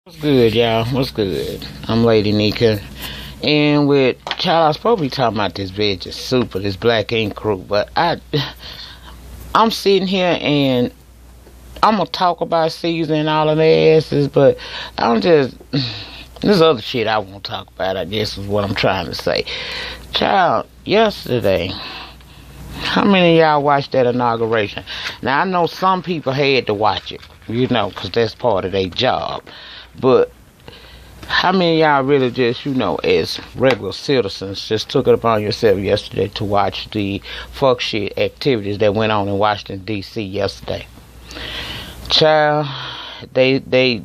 What's good, y'all? What's good? I'm Lady Nika. And with child, I was supposed to be talking about this veggie soup or this black ink crew, but I'm sitting here and I'm gonna talk about seasoning all of their asses, but there's other shit I won't talk about, I guess is what I'm trying to say. Child, yesterday, how many of y'all watched that inauguration? Now I know some people had to watch it, because that's part of their job. But how many of y'all really just, as regular citizens, just took it upon yourself yesterday to watch the fuck shit activities that went on in Washington, D.C. yesterday? Child, they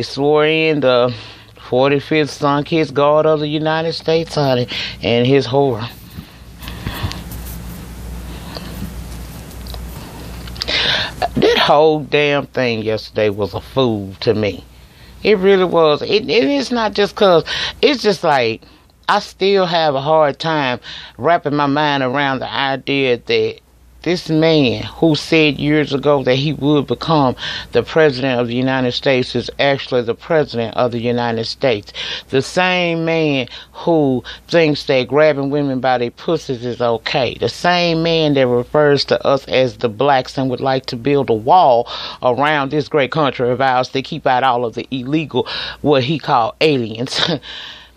swore in the 45th sun-kissed guard of the United States, honey, and his whore. That whole damn thing yesterday was a fool to me. It really was. It is not just because, it's just like, I still have a hard time wrapping my mind around the idea that this man who said years ago that he would become the president of the United States is actually the president of the United States. The same man who thinks that grabbing women by their pussies is okay. The same man that refers to us as the blacks and would like to build a wall around this great country of ours to keep out all of the illegal, what he called aliens,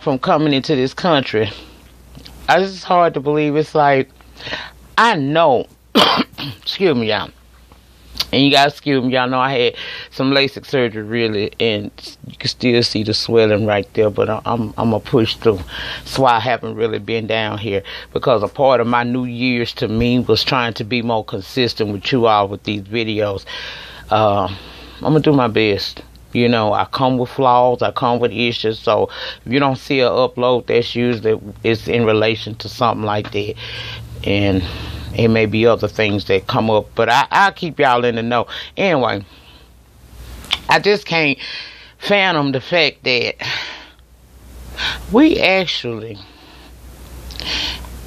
from coming into this country. It's just hard to believe. It's like, I know. Excuse me, y'all. And you guys excuse me, y'all know I had some LASIK surgery, really, and you can still see the swelling right there, but I'm gonna push through. That's why I haven't really been down here, because a part of my New Year's to me was trying to be more consistent with you all with these videos. I'm gonna do my best. I come with flaws, I come with issues, so if you don't see an upload, that's usually it's in relation to something like that. And it may be other things that come up, but I'll keep y'all in the know. Anyway, I just can't fathom the fact that we actually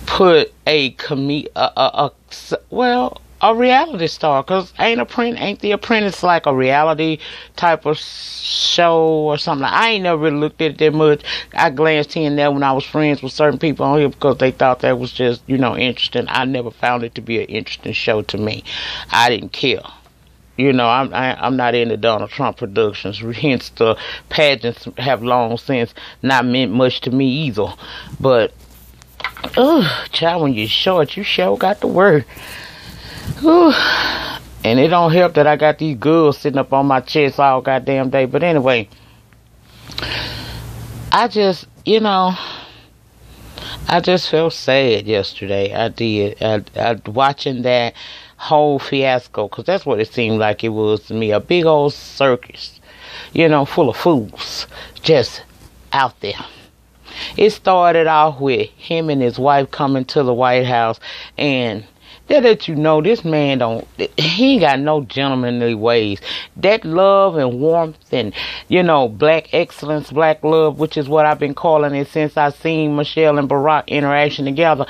put a reality star, because ain't The Apprentice like a reality type of show or something? I ain't never really looked at it that much. I glanced here and there when I was friends with certain people on here because they thought that was just, interesting. I never found it to be an interesting show to me. I didn't care. I'm not into Donald Trump productions. Hence, the pageants have long since not meant much to me either. But, child, when you're short, you sure got the word. Whew. And it don't help that I got these girls sitting up on my chest all goddamn day. But anyway, I just felt sad yesterday. I did. I watching that whole fiasco, because that's what it seemed like it was to me. A big old circus, full of fools just out there. It started off with him and his wife coming to the White House, and they let you know this man he ain't got no gentlemanly ways. That love and warmth and, black excellence, black love, which is what I've been calling it since I seen Michele and Barack interaction together.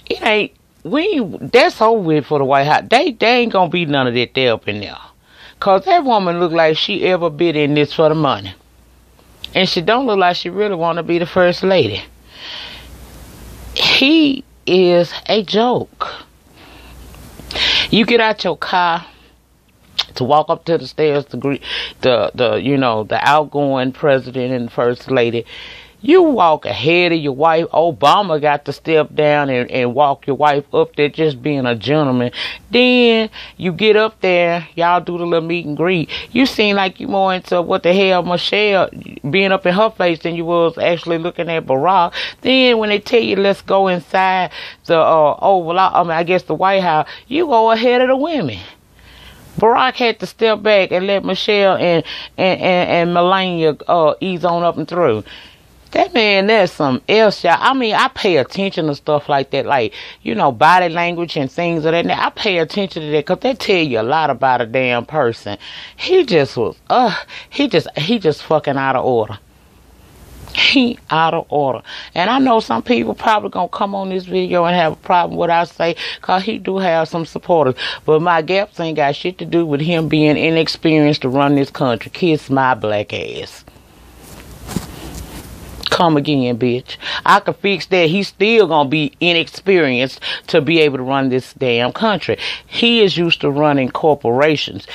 That's over with for the White House. They ain't gonna be none of that there up in there. Cause that woman look like she ever bit in this for the money. And she don't look like she really wanna be the first lady. He is a joke. You get out your car to walk up to the stairs to greet the outgoing president and first lady. You walk ahead of your wife. Obama got to step down and walk your wife up there, just being a gentleman. Then you get up there, y'all do the little meet and greet. You seem like you more into what the hell Michele being up in her face than you was actually looking at Barack. Then when they tell you let's go inside the I guess the White House, you go ahead of the women. Barack had to step back and let Michele and Melania ease on up and through. That man, there's some else, y'all. I pay attention to stuff like that, like, body language and things of that. I pay attention to that because they tell you a lot about a damn person. He just was, he just fucking out of order. He out of order. And I know some people probably gonna come on this video and have a problem with what I say, cause he do have some supporters. But my gaps ain't got shit to do with him being inexperienced to run this country. Kiss my black ass. Come again, bitch. I can fix that. He's still gonna be inexperienced to be able to run this damn country. He is used to running corporations.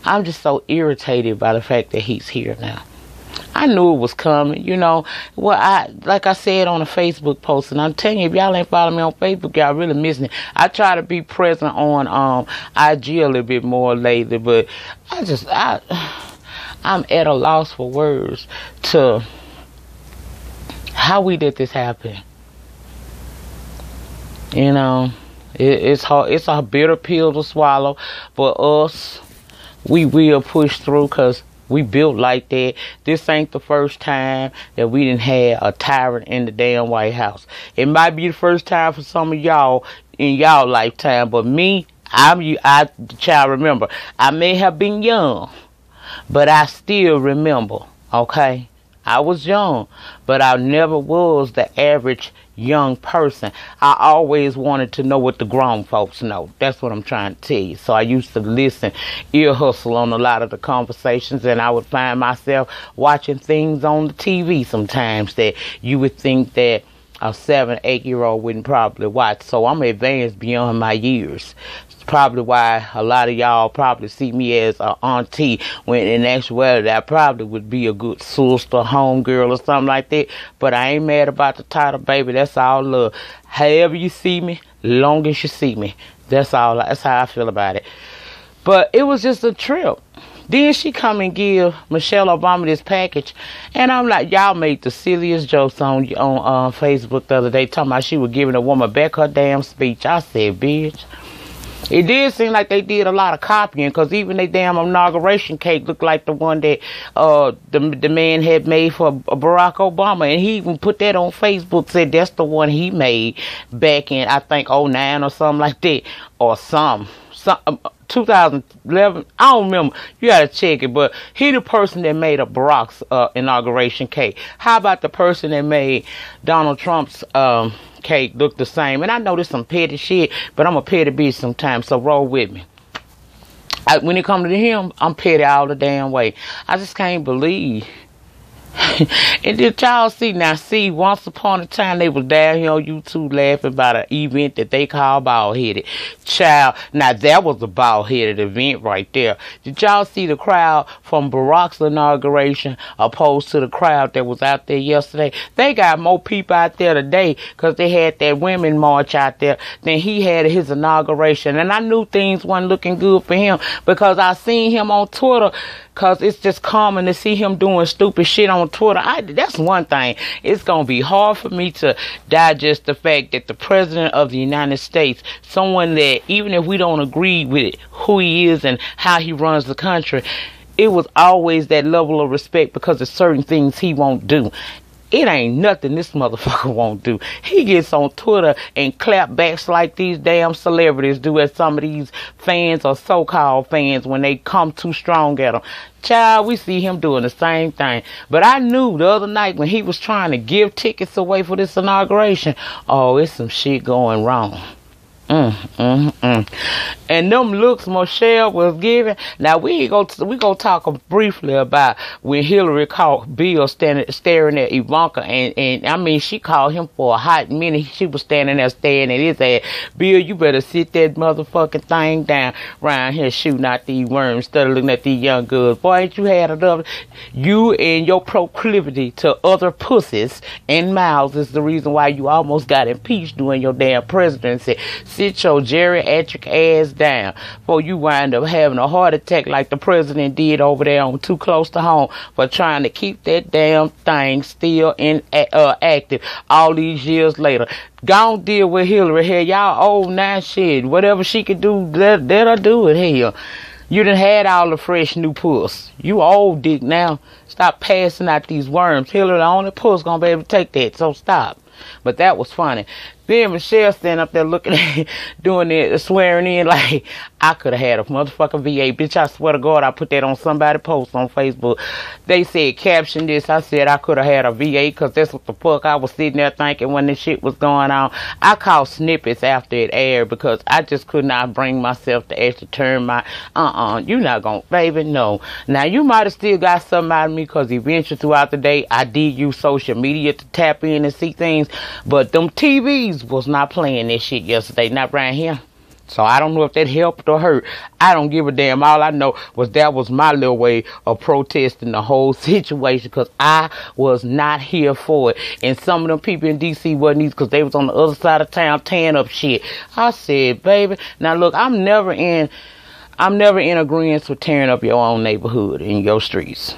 I'm just so irritated by the fact that he's here now. I knew it was coming, you know. Well, like I said on a Facebook post, and I'm telling you, if y'all ain't following me on Facebook, y'all really missing it. I try to be present on IG a little bit more lately, but I'm at a loss for words to how we let this happen. You know, it's hard. It's a bitter pill to swallow, but us, we will push through because we built like that. This ain't the first time that we didn't have a tyrant in the damn White House. It might be the first time for some of y'all in y'all lifetime, but me, I child remember. I may have been young, but I still remember. Okay, I was young, but I never was the average young person. I always wanted to know what the grown folks know. That's what I'm trying to tell you. So I used to listen, ear hustle on a lot of the conversations, and I would find myself watching things on the TV sometimes that you would think that a 7, 8-year-old wouldn't probably watch. So I'm advanced beyond my years. It's probably why a lot of y'all probably see me as an auntie, when in actuality I probably would be a good sister, homegirl, or something like that. But I ain't mad about the title, baby. That's all love. However you see me, long as you see me. That's all. That's how I feel about it. But it was just a trip. Then she come and give Michelle Obama this package, and I'm like, y'all made the silliest jokes on Facebook the other day, talking about she was giving a woman back her damn speech. I said, bitch. It did seem like they did a lot of copying, because even their damn inauguration cake looked like the one that the man had made for Barack Obama, and he even put that on Facebook, said that's the one he made back in, I think, '09 or something like that, or some 2011, I don't remember. You gotta check it. But he the person that made a Barack's inauguration cake. How about the person that made Donald Trump's cake look the same? And I know this some petty shit, but I'm a petty bitch sometimes, so roll with me. When it comes to him, I'm petty all the damn way. I just can't believe. And did y'all see? Now, see, once upon a time, they was down here on YouTube laughing about an event that they call bald-headed. Child, now that was a bald-headed event right there. Did y'all see the crowd from Barack's inauguration opposed to the crowd that was out there yesterday? They got more people out there today because they had that women march out there than he had at his inauguration. And I knew things wasn't looking good for him because I seen him on Twitter. Because it's just common to see him doing stupid shit on Twitter. That's one thing. It's going to be hard for me to digest the fact that the President of the United States, someone that even if we don't agree with who he is and how he runs the country, it was always that level of respect because of certain things he won't do. It ain't nothing this motherfucker won't do. He gets on Twitter and clapbacks like these damn celebrities do at some of these fans or so-called fans when they come too strong at him. Child, we see him doing the same thing. But I knew the other night when he was trying to give tickets away for this inauguration, oh, it's some shit going wrong. And them looks Michele was giving. Now we gonna talk briefly about when Hillary caught Bill staring at Ivanka, and I mean she called him for a hot minute. She was standing there staring at his ass. Bill, you better sit that motherfucking thing down around here shooting out these worms instead of looking at these young girls. Boy, ain't you had enough? You and your proclivity to other pussies and mouths is the reason why you almost got impeached during your damn presidency. Sit your geriatric ass down before you wind up having a heart attack like the president did over there on Too Close to Home for trying to keep that damn thing still active all these years later. Go deal with Hillary here. Y'all old now shit. Whatever she could do, let her do it here. You done had all the fresh new puss. You old dick now. Stop passing out these worms. Hillary, the only puss gonna be able to take that, so stop. But that was funny. Then Michele standing up there looking at doing it, swearing in like, I could have had a motherfucking VA. Bitch, I swear to God, I put that on somebody's post on Facebook. They said, caption this. I said I could have had a VA because that's what the fuck I was sitting there thinking when this shit was going on. I caught snippets after it aired because I just could not bring myself to actually turn my, you not gonna, baby, no. Now, you might have still got something out of me because eventually throughout the day, I did use social media to tap in and see things, but them TVs was not playing that shit yesterday, not right here. So I don't know if that helped or hurt. I don't give a damn. All I know was that was my little way of protesting the whole situation because I was not here for it. And some of them people in D.C. wasn't either because they was on the other side of town tearing up shit. I said, baby, now look, I'm never in agreement with tearing up your own neighborhood and your streets.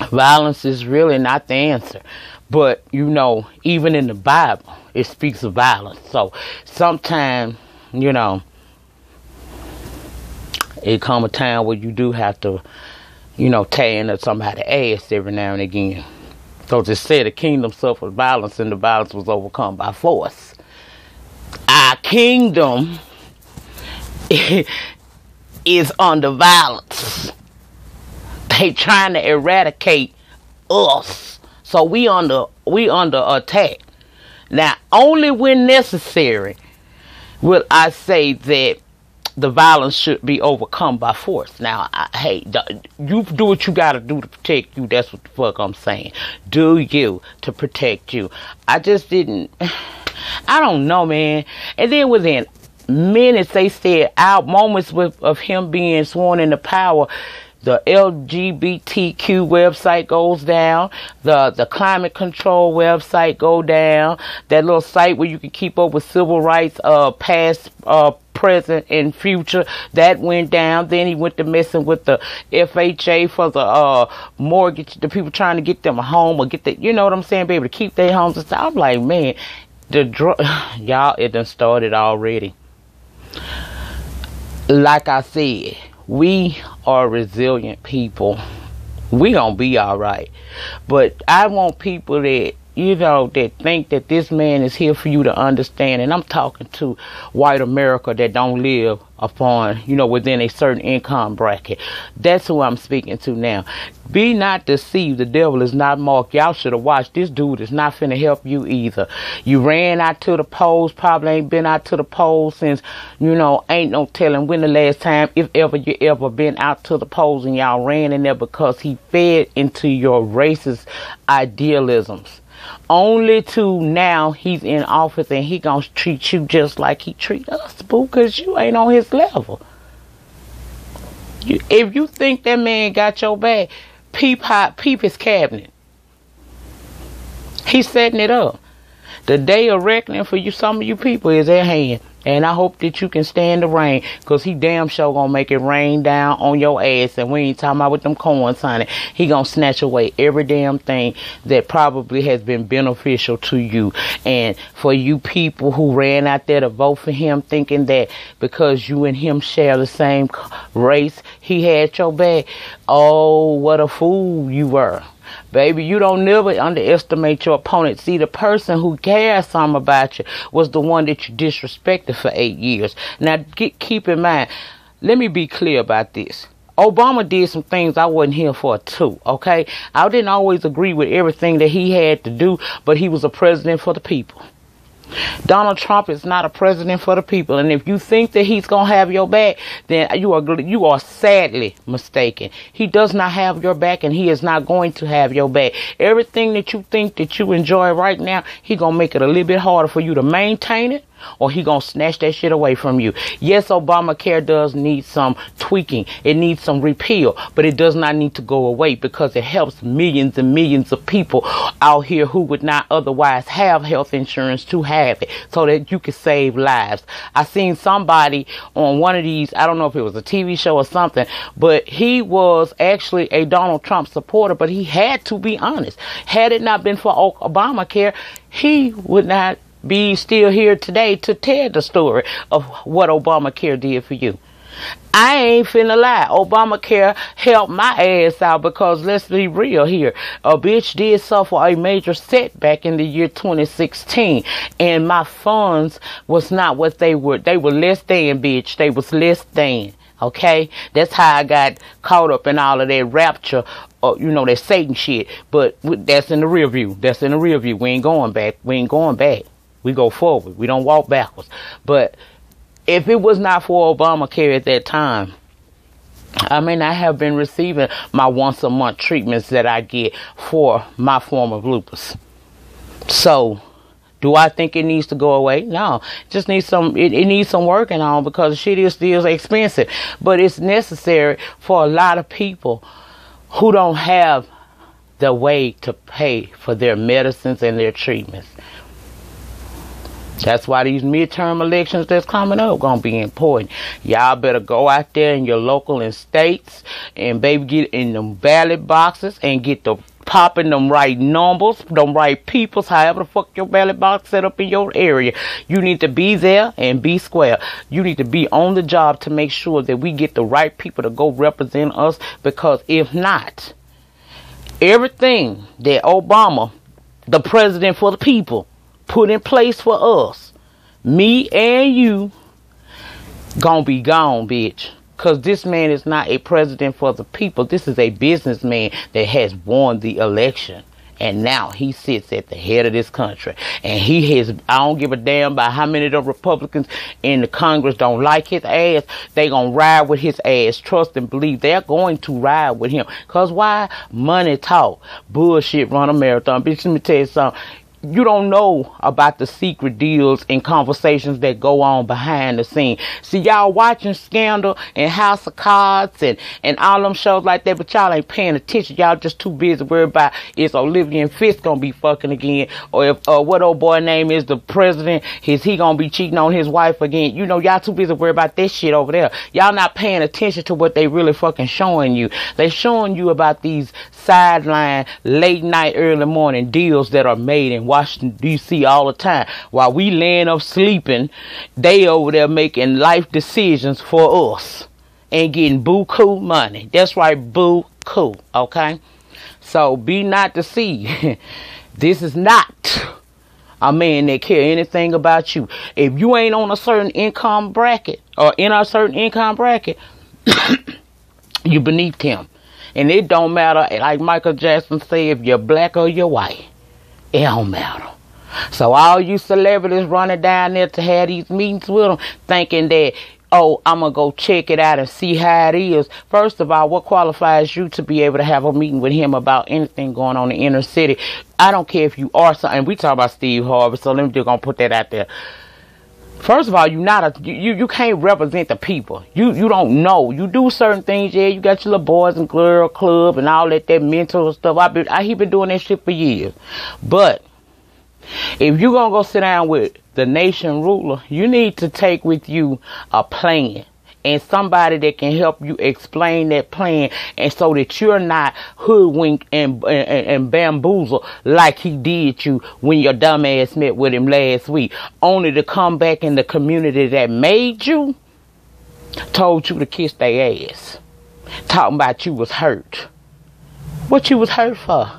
Violence is really not the answer. But, you know, even in the Bible, it speaks of violence. So sometimes, you know, it come a time where you do have to, you know, tear into somebody's ass every now and again. So it said the kingdom suffered violence and the violence was overcome by force. Our kingdom is under violence. They trying to eradicate us. So we under attack. Now, only when necessary will I say that the violence should be overcome by force. Now, hey, you do what you got to do to protect you. That's what the fuck I'm saying. Do you to protect you. I just didn't. I don't know, man. And then within minutes, they said out moments of him being sworn into power, the LGBTQ website goes down. The climate control website go down. That little site where you can keep up with civil rights, past, present, and future, that went down. Then he went to messing with the FHA for the mortgage, the people trying to get them a home or get the, you know what I'm saying, be able to keep their homes and stuff. I'm like, man, y'all, it done started already. Like I said, we are resilient people. We gonna be all right. But I want people that, you know, that think that this man is here for you to understand. And I'm talking to white America that don't live upon, you know, within a certain income bracket. That's who I'm speaking to now. Be not deceived. The devil is not marked. Y'all should have watched. This dude is not finna help you either. You ran out to the polls. Probably ain't been out to the polls since, you know, ain't no telling when the last time, if ever you ever been out to the polls and y'all ran in there because he fed into your racist idealisms. Only to now he's in office and he gonna treat you just like he treat us, boo, because you ain't on his level. If you think that man got your back, peep his cabinet. He's setting it up. The day of reckoning for you, some of you people, is at hand. And I hope that you can stand the rain, because he damn sure gonna make it rain down on your ass. And we ain't talking about with them coins, honey. He gonna snatch away every damn thing that probably has been beneficial to you. And for you people who ran out there to vote for him thinking that because you and him share the same race, he had your back. Oh, what a fool you were. Baby, you don't never underestimate your opponent. See, the person who cares something about you was the one that you disrespected for 8 years. Now, keep in mind, let me be clear about this. Obama did some things I wasn't here for too, okay? I didn't always agree with everything that he had to do, but he was a president for the people. Donald Trump is not a president for the people, and if you think that he's gonna have your back, then you are sadly mistaken. He does not have your back, and he is not going to have your back. Everything that you think that you enjoy right now, he gonna make it a little bit harder for you to maintain it, or he gonna snatch that shit away from you. Yes, Obamacare does need some tweaking. It needs some repeal, but it does not need to go away, because it helps millions and millions of people out here who would not otherwise have health insurance to have it, so that you can save lives. I seen somebody on one of these, I don't know if it was a TV show or something, but he was actually a Donald Trump supporter, but he had to be honest. Had it not been for Obamacare, he would not be still here today to tell the story of what Obamacare did for you. I ain't finna lie. Obamacare helped my ass out because let's be real here. A bitch did suffer a major setback in the year 2016, and my funds was not what they were. They were less than, bitch. They was less than. Okay? That's how I got caught up in all of that rapture, that Satan shit. But that's in the rear view. That's in the rear view. We ain't going back. We ain't going back. We go forward. We don't walk backwards. But if it was not for Obamacare at that time, I may not have been receiving my once a month treatments that I get for my form of lupus. So, do I think it needs to go away? No. It just needs some, it needs some working on because shit is still expensive. But it's necessary for a lot of people who don't have the way to pay for their medicines and their treatments. That's why these midterm elections that's coming up gonna be important. Y'all better go out there in your local and states and baby get in them ballot boxes and get the popping them right numbers, them right peoples, however the fuck your ballot box set up in your area. You need to be there and be square. You need to be on the job to make sure that we get the right people to go represent us, because if not, everything that Obama, the president for the people, put in place for us, me and you, gonna be gone, bitch. Because this man is not a president for the people. This is a businessman that has won the election. And now he sits at the head of this country. And he has, I don't give a damn about how many of the Republicans in the Congress don't like his ass. They gonna ride with his ass. Trust and believe they're going to ride with him. Because why? Money talk. Bullshit run a marathon. Bitch, let me tell you something. You don't know about the secret deals and conversations that go on behind the scene. See, y'all watching Scandal and House of Cards and all them shows like that, but y'all ain't paying attention. Y'all just too busy worried about is Olivia and Fitz gonna be fucking again, or if what old boy name is the president, is he gonna be cheating on his wife again? You know, y'all too busy worried about that shit over there. Y'all not paying attention to what they really fucking showing you. They showing you about these sideline, late night, early morning deals that are made in Washington, D.C. all the time. While we laying up sleeping, they over there making life decisions for us and getting buku money. That's right, buku, okay? So be not deceived. This is not a man that care anything about you. If you ain't on a certain income bracket or in a certain income bracket, you beneath him. And it don't matter, like Michael Jackson said, if you're black or you're white. It don't matter. So all you celebrities running down there to have these meetings with them, thinking that, oh, I'm going to go check it out and see how it is. First of all, what qualifies you to be able to have a meeting with him about anything going on in the inner city? I don't care if you are something. We talk about Steve Harvey, so let me just gonna put that out there. First of all, you can't represent the people. You don't know. You do certain things, yeah. You got your little boys and girl club and all that mental stuff. He been doing that shit for years. But if you gonna go sit down with the nation ruler, you need to take with you a plan and somebody that can help you explain that plan, and so that you're not hoodwinked and bamboozled like he did you when your dumb ass met with him last week, only to come back in the community that made you, told you to kiss their ass, talking about you was hurt. What you was hurt for?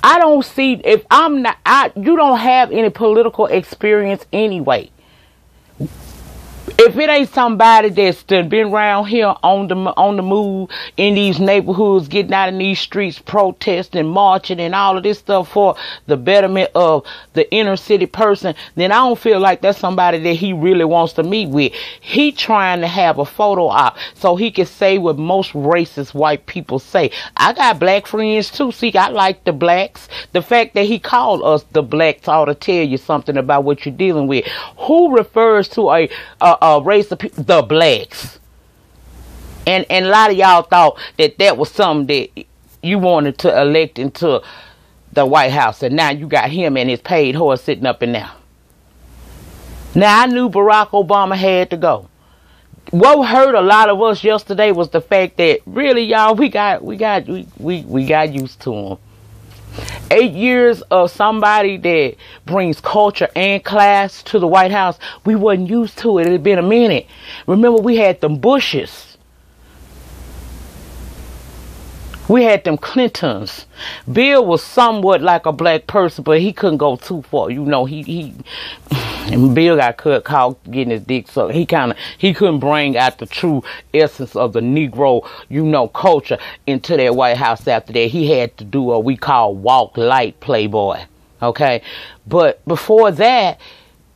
I don't see, if I'm not, you don't have any political experience anyway. If it ain't somebody that's been around here on the move in these neighborhoods, getting out in these streets, protesting, marching, and all of this stuff for the betterment of the inner city person, then I don't feel like that's somebody that he really wants to meet with. He trying to have a photo op so he can say what most racist white people say. I got black friends too. See, I like the blacks. The fact that he called us the blacks ought to tell you something about what you're dealing with. Who refers to a race of people, the blacks, and a lot of y'all thought that was something that you wanted to elect into the White House, and now you got him and his paid horse sitting up in there. Now I knew Barack Obama had to go. What hurt a lot of us yesterday was the fact that really, y'all, we got used to him. 8 years of somebody that brings culture and class to the White House, we wasn't used to it. It had been a minute. Remember, we had them Bushes. We had them Clintons. Bill was somewhat like a black person, but he couldn't go too far. You know, and Bill got caught getting his dick sucked. He couldn't bring out the true essence of the Negro, you know, culture into that White House after that. He had to do what we call walk light playboy. Okay? But before that,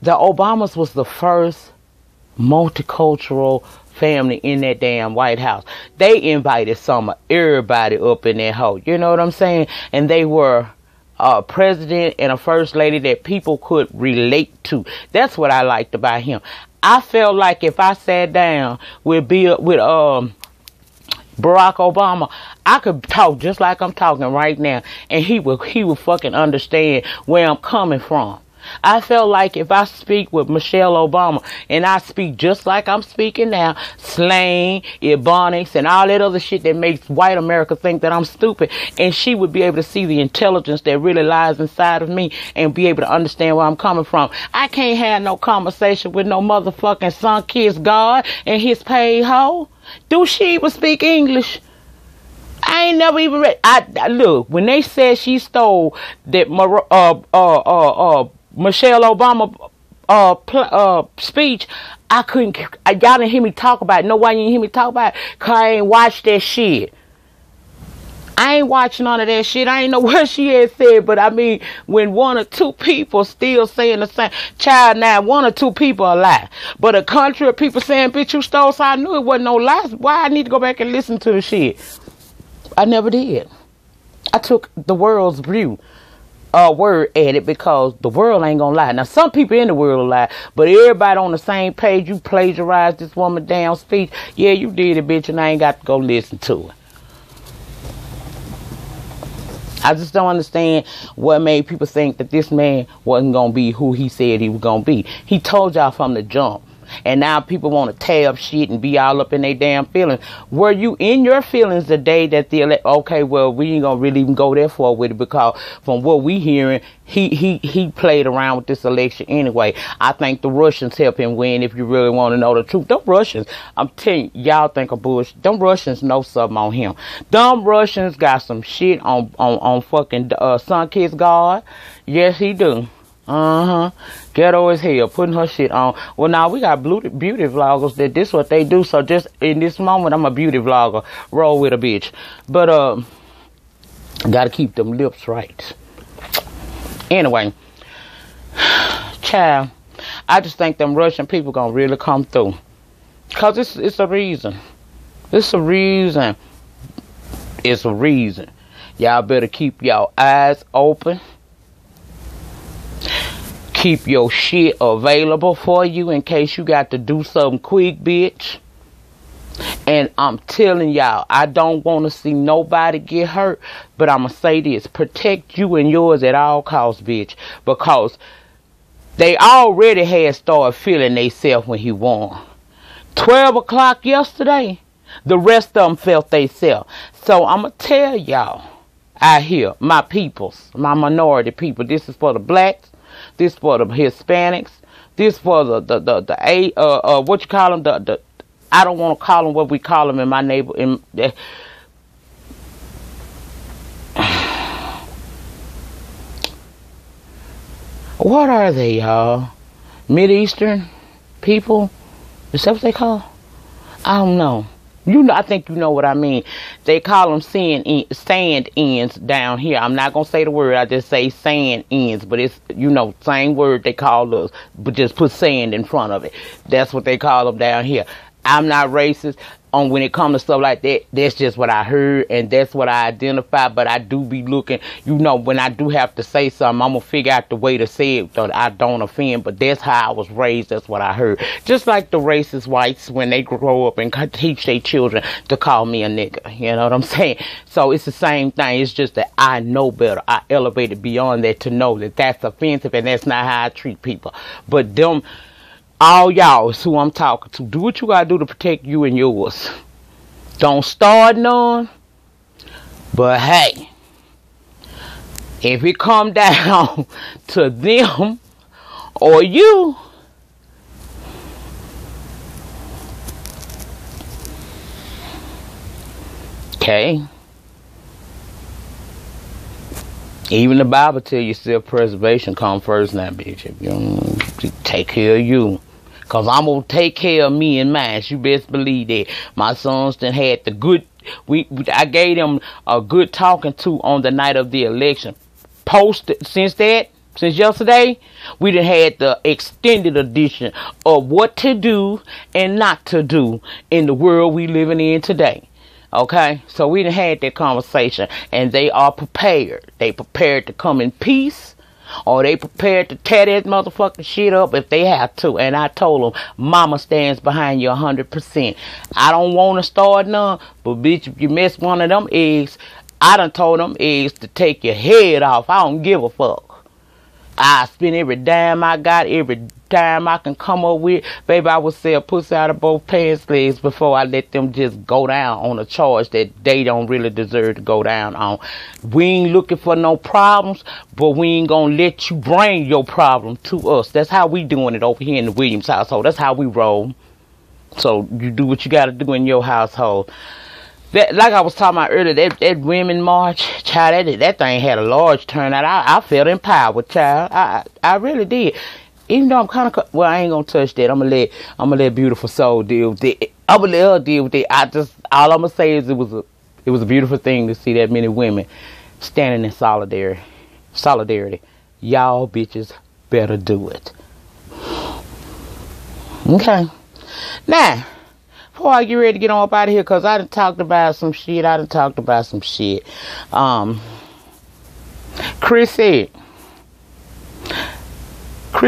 the Obamas was the first multicultural family in that damn White House. They invited some of everybody up in that hole. You know what I'm saying? And they were a president and a first lady that people could relate to. That's what I liked about him. I felt like if I sat down with Barack Obama, I could talk just like I'm talking right now, and he would fucking understand where I'm coming from. I felt like if I speak with Michele Obama and I speak just like I'm speaking now, slang, ebonics, and all that other shit that makes white America think that I'm stupid, and she would be able to see the intelligence that really lies inside of me and be able to understand where I'm coming from. I can't have no conversation with no motherfucking sun-kissed God and his paid hoe. Do she even speak English? I ain't never even read. I look, when they said she stole that Michele Obama speech, y'all didn't hear me talk about it. No, why you didn't hear me talk about it? Cause I ain't watched that shit. I ain't watching none of that shit. I ain't know what she had said, but I mean, when one or two people still saying the same, child, now one or two people are lie, but a country of people saying, bitch, you stole, so I knew it wasn't no lies. Why I need to go back and listen to the shit? I never did. I took the world's view. Word at it, because the world ain't gonna lie. Now, some people in the world will lie, but everybody on the same page. You plagiarized this woman damn speech. Yeah, you did it, bitch, and I ain't got to go listen to it. I just don't understand what made people think that this man wasn't gonna be who he said he was gonna be. He told y'all from the jump. And now people want to tear up shit and be all up in their damn feelings. Were you in your feelings the day that okay, well, we ain't gonna really even go that far with it, because from what we hearing, he played around with this election anyway. I think the Russians helped him win, if you really want to know the truth. Them Russians, I'm telling you, y'all think of Bush. Them Russians know something on him. Them Russians got some shit on fucking sun-kissed God. Yes, he do. Ghetto as hell, putting her shit on. Well, now we got beauty vloggers that this what they do. So just in this moment, I'm a beauty vlogger. Roll with a bitch. But gotta keep them lips right. Anyway, child, I just think them Russian people gonna really come through, cause it's a reason. It's a reason. It's a reason. Y'all better keep y'all eyes open. Keep your shit available for you in case you got to do something quick, bitch. And I'm telling y'all, I don't want to see nobody get hurt, but I'm going to say this. Protect you and yours at all costs, bitch. Because they already had started feeling themselves when he won. 12 o'clock yesterday, the rest of them felt themselves. So I'm going to tell y'all out here, my peoples, my minority people, this is for the blacks. This for the Hispanics. This for what you call them? I don't want to call them what we call them in my neighbor. What are they, y'all? Mideastern people? Is that what they call? I don't know. You know, I think you know what I mean. They call them sand ends down here. I'm not going to say the word. I just say sand ends. But it's, you know, same word they call us. But just put sand in front of it. That's what they call them down here. I'm not racist. When it comes to stuff like that, that's just what I heard. And that's what I identify. But I do be looking, you know, when I do have to say something, I'm going to figure out the way to say it so that I don't offend. But that's how I was raised. That's what I heard. Just like the racist whites, when they grow up and teach their children to call me a nigga. You know what I'm saying? So it's the same thing. It's just that I know better. I elevated beyond that to know that that's offensive and that's not how I treat people. But them... all y'all is who I'm talking to. Do what you gotta do to protect you and yours. Don't start none. But hey, If it come down to them or you, okay. Even the Bible tell you self-preservation come first now, bitch. If you don't take care of you. Because I'm going to take care of me and mine. You best believe that. My sons done had the good... I gave them a good talking to on the night of the election. Since yesterday, we done had the extended edition of what to do and not to do in the world we living in today. Okay, so we done had that conversation, and they are prepared. They prepared to come in peace, or they prepared to tear that motherfucking shit up if they have to. And I told them, mama stands behind you 100%. I don't want to start none, but bitch, if you miss one of them eggs, I done told them eggs to take your head off. I don't give a fuck. I spend every dime I got, every dime I can come up with. Baby, I would sell pussy out of both pants legs before I let them just go down on a charge that they don't really deserve to go down on. We ain't looking for no problems, but we ain't gonna let you bring your problem to us. That's how we doing it over here in the Williams household. That's how we roll. So you do what you gotta do in your household. That, like I was talking about earlier, that women march, child, that thing had a large turnout. I felt empowered, child. I really did. Even though I'm kind of, well, I ain't gonna touch that. I'm gonna let Beautiful Soul deal with it. I'm gonna let her deal with it. All I'm gonna say is it was a beautiful thing to see that many women standing in solidarity. Y'all bitches better do it. Okay. Now, before I get ready to get on up out of here, because I done talked about some shit. Chris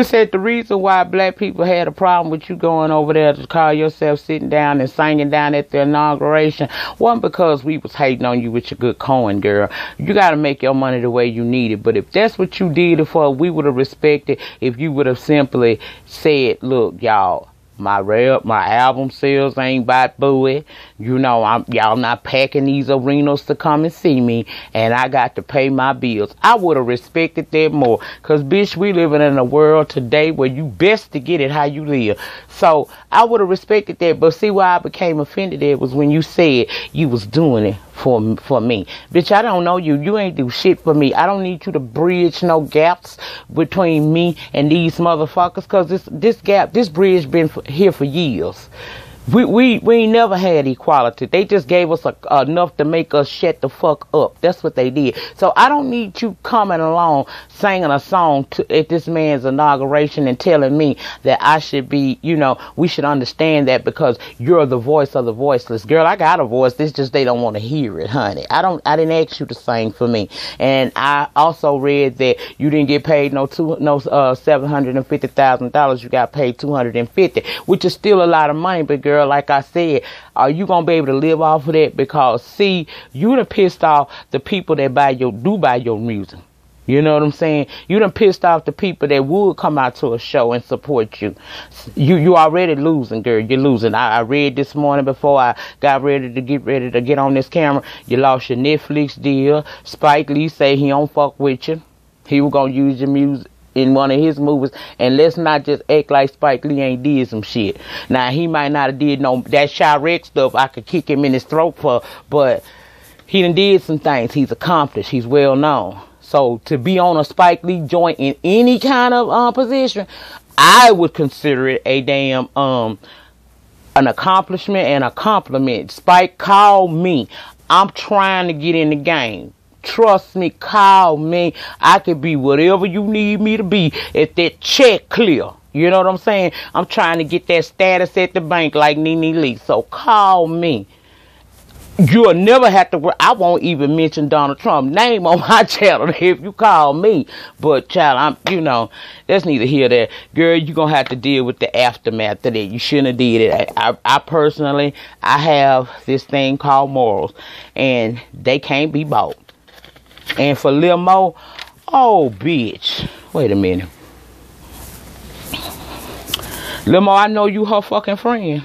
said the reason why black people had a problem with you going over there to call yourself sitting down and singing down at the inauguration wasn't because we was hating on you with your good coin, girl. You got to make your money the way you need it. But if that's what you did it for, we would have respected if you would have simply said, look, y'all, my album sales ain't about buoy. You know, y'all not packing these arenas to come and see me, and I got to pay my bills. I would have respected that more. Because, bitch, we living in a world today where you best to get it how you live. So, I would have respected that. But see why I became offended at was when you said you was doing it for me. Bitch, I don't know you. You ain't do shit for me. I don't need you to bridge no gaps between me and these motherfuckers. Because this bridge been here for years. We ain't never had equality. They just gave us enough to make us shut the fuck up. That's what they did. So I don't need you coming along singing a song at this man's inauguration and telling me that I should be, you know, we should understand that because you're the voice of the voiceless. Girl, I got a voice. It's just they don't want to hear it, honey. I didn't ask you to sing for me. And I also read that you didn't get paid no $750,000. You got paid $250,000, which is still a lot of money, but girl, like I said, are you gonna be able to live off of that? Because see, you done pissed off the people that buy your music. You know what I'm saying? You done pissed off the people that would come out to a show and support you. You already losing, girl. You're losing. I read this morning before I got ready to get on this camera. You lost your Netflix deal. Spike Lee say he don't fuck with you. He was gonna use your music in one of his movies, and let's not just act like Spike Lee ain't did some shit. Now, he might not have did no that Chirac stuff I could kick him in his throat for, but he done did some things. He's accomplished. He's well known. So to be on a Spike Lee joint in any kind of position, I would consider it a damn an accomplishment and a compliment. Spike, call me. I'm trying to get in the game. Trust me, call me. I could be whatever you need me to be if that check clear. You know what I'm saying? I'm trying to get that status at the bank like Nene Lee. So call me. You'll never have to worry. I won't even mention Donald Trump's name on my channel if you call me. But child, that's neither here nor there. Girl, you're going to have to deal with the aftermath of that. You shouldn't have did it. I personally, I have this thing called morals, and they can't be bought. And for Lil Mo, oh, bitch. Wait a minute. Lil Mo, I know you her fucking friend.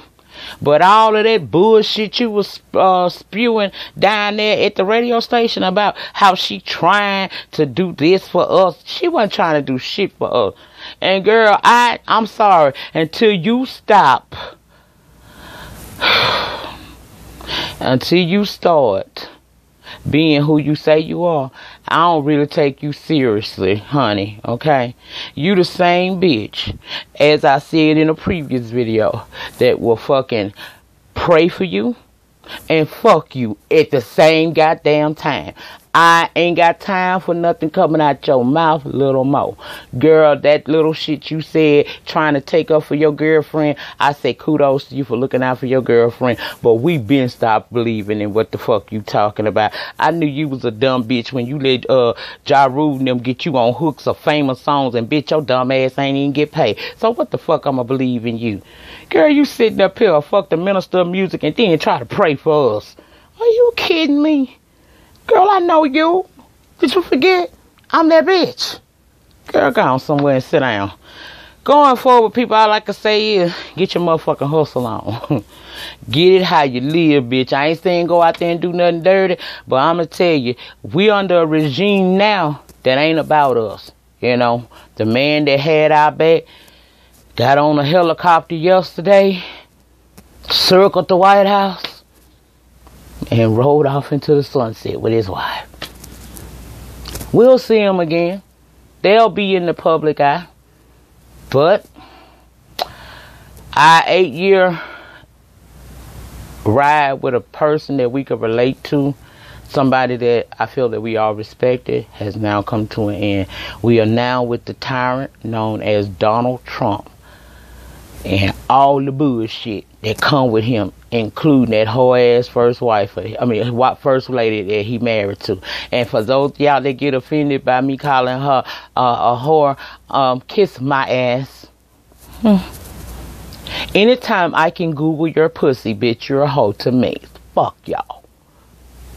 But all of that bullshit you was spewing down there at the radio station about how she trying to do this for us, she wasn't trying to do shit for us. And girl, I'm sorry, until you stop, until you start being who you say you are, I don't really take you seriously, honey, okay? You the same bitch, as I said in a previous video, that will fucking pray for you and fuck you at the same goddamn time. I ain't got time for nothing coming out your mouth little more. Girl, that little shit you said trying to take up for your girlfriend, I say kudos to you for looking out for your girlfriend, but we been stopped believing in what the fuck you talking about. I knew you was a dumb bitch when you let Ja Rule and them get you on hooks of famous songs, and bitch, your dumb ass ain't even get paid. So what the fuck I'ma believe in you? Girl, you sitting up here, fuck the minister of music, and then try to pray for us. Are you kidding me? Girl, I know you. Did you forget? I'm that bitch. Girl, go on somewhere and sit down. Going forward, people, all I can say is get your motherfucking hustle on. Get it how you live, bitch. I ain't saying go out there and do nothing dirty, but I'm going to tell you, we under a regime now that ain't about us. You know, the man that had our back got on a helicopter yesterday, circled the White House, and rode off into the sunset with his wife. We'll see him again. They'll be in the public eye. But our 8-year ride with a person that we could relate to, somebody that I feel that we all respected, has now come to an end. We are now with the tyrant known as Donald Trump and all the bullshit that come with him, including that whole ass first lady that he married to. And for those y'all that get offended by me calling her a whore, kiss my ass. Anytime I can Google your pussy, bitch, you're a hoe to me. Fuck y'all.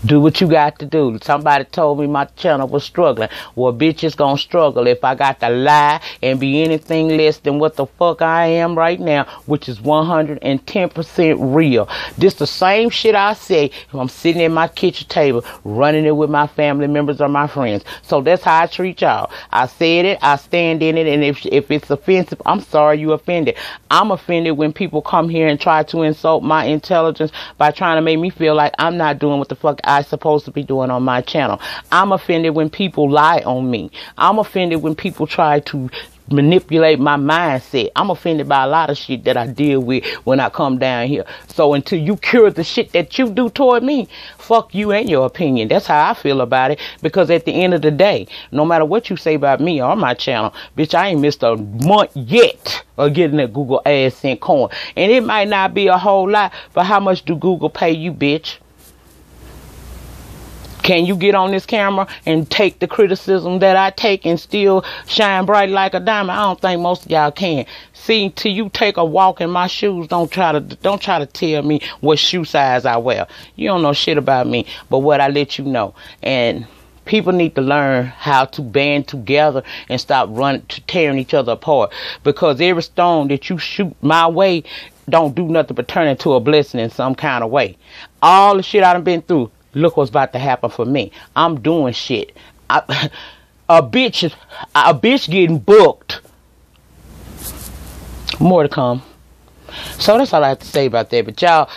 Do what you got to do. Somebody told me my channel was struggling. Well, bitch, it's gonna struggle if I got to lie and be anything less than what the fuck I am right now, which is 110% real. This the same shit I say if I'm sitting at my kitchen table, running it with my family members or my friends. So that's how I treat y'all. I said it, I stand in it, and if it's offensive, I'm sorry you offended. I'm offended when people come here and try to insult my intelligence by trying to make me feel like I'm not doing what the fuck I'm supposed to be doing on my channel. I'm offended when people lie on me. I'm offended when people try to manipulate my mindset. I'm offended by a lot of shit that I deal with when I come down here. So until you cure the shit that you do toward me, fuck you and your opinion. That's how I feel about it. Because at the end of the day, no matter what you say about me or my channel, bitch, I ain't missed a month yet of getting that Google AdSense coin. And it might not be a whole lot, but how much do Google pay you, bitch? Can you get on this camera and take the criticism that I take and still shine bright like a diamond? I don't think most of y'all can. See, till you take a walk in my shoes, don't try to tell me what shoe size I wear. You don't know shit about me, but what I let you know. And people need to learn how to band together and stop tearing each other apart. Because every stone that you shoot my way don't do nothing but turn into a blessing in some kind of way. All the shit I done been through, look what's about to happen for me. I'm doing shit. A bitch getting booked. More to come. So that's all I have to say about that. But y'all,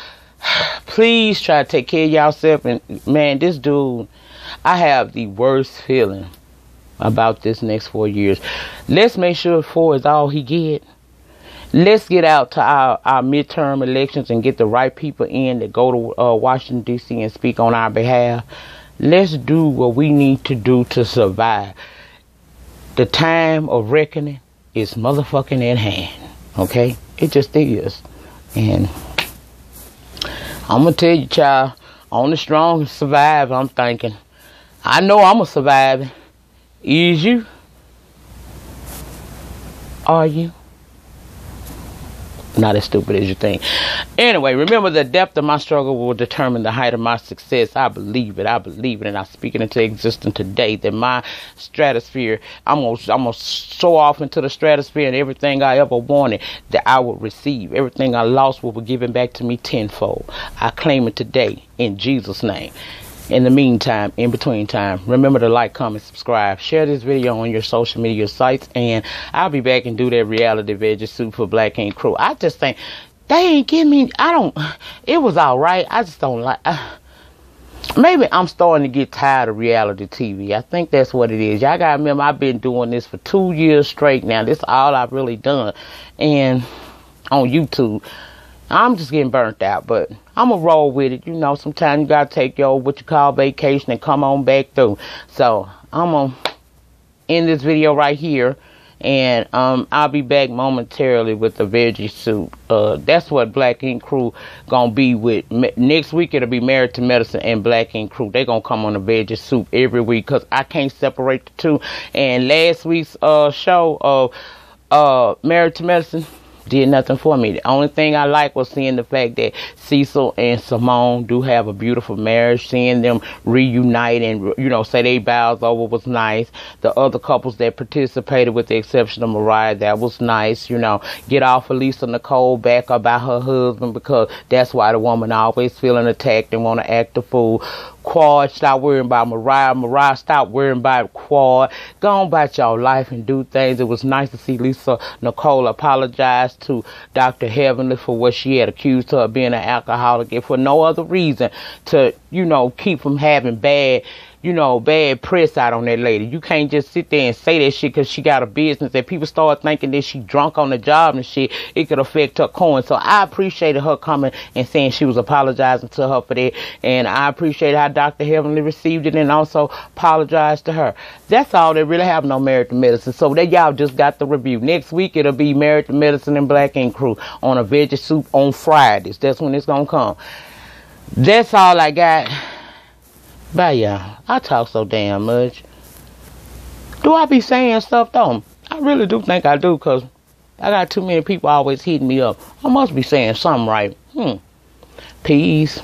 please try to take care of yourself. And man, this dude, I have the worst feeling about this next 4 years. Let's make sure 4 is all he get. Let's get out to our midterm elections and get the right people in that go to Washington, D.C. and speak on our behalf. Let's do what we need to do to survive. The time of reckoning is motherfucking at hand. Okay? It just is. And I'm going to tell you, child, on the strong survive, I'm thinking. I know I'm a survivor. Is you? Are you? Not as stupid as you think. Anyway, remember, the depth of my struggle will determine the height of my success. I believe it. I believe it. And I speak it into existence today, that my stratosphere, I'm gonna soar off into the stratosphere, and everything I ever wanted that I will receive. Everything I lost will be given back to me tenfold. I claim it today in Jesus' name. In the meantime, in between time, remember to like, comment, subscribe, share this video on your social media sites, and I'll be back and do that reality veggie soup for Black Ink Crew. I just think they ain't give me, it was alright. I just don't like, maybe I'm starting to get tired of reality TV. I think that's what it is. Y'all gotta remember, I've been doing this for 2 years straight now. This is all I've really done. And on YouTube, I'm just getting burnt out, but I'm going to roll with it. You know, sometimes you got to take your, what you call, vacation and come on back through. So, I'm going to end this video right here, and I'll be back momentarily with the veggie soup. That's what Black Ink Crew going to be with. Next week, it'll be Married to Medicine and Black Ink Crew. They're going to come on the veggie soup every week, because I can't separate the two. And last week's show of Married to Medicine did nothing for me. The only thing I like was seeing the fact that Cecil and Simone do have a beautiful marriage. Seeing them reunite and, you know, say they vows over was nice. The other couples that participated, with the exception of Mariah, that was nice. You know, get off of Lisa Nicole back about her husband, because that's why the woman always feeling attacked and want to act a fool. Quad, stop worrying about Mariah. Mariah, stop worrying about Quad. Go on about your life and do things. It was nice to see Lisa Nicole apologize to Dr. Heavenly for what she had accused her of being an alcoholic, and for no other reason to, you know, keep from having bad press out on that lady. You can't just sit there and say that shit because she got a business, and people start thinking that she drunk on the job and shit. It could affect her coin. So I appreciated her coming and saying she was apologizing to her for that, and I appreciate how Dr. Heavenly received it and also apologized to her. That's all. They really have no Married to Medicine. So that y'all just got the review. Next week it'll be Married to Medicine and Black Ink Crew on a veggie soup on Fridays. That's when it's gonna come. That's all I got. Bye, y'all. I talk so damn much. Do I be saying stuff, though? I really do think I do, because I got too many people always hitting me up. I must be saying something right. Peace.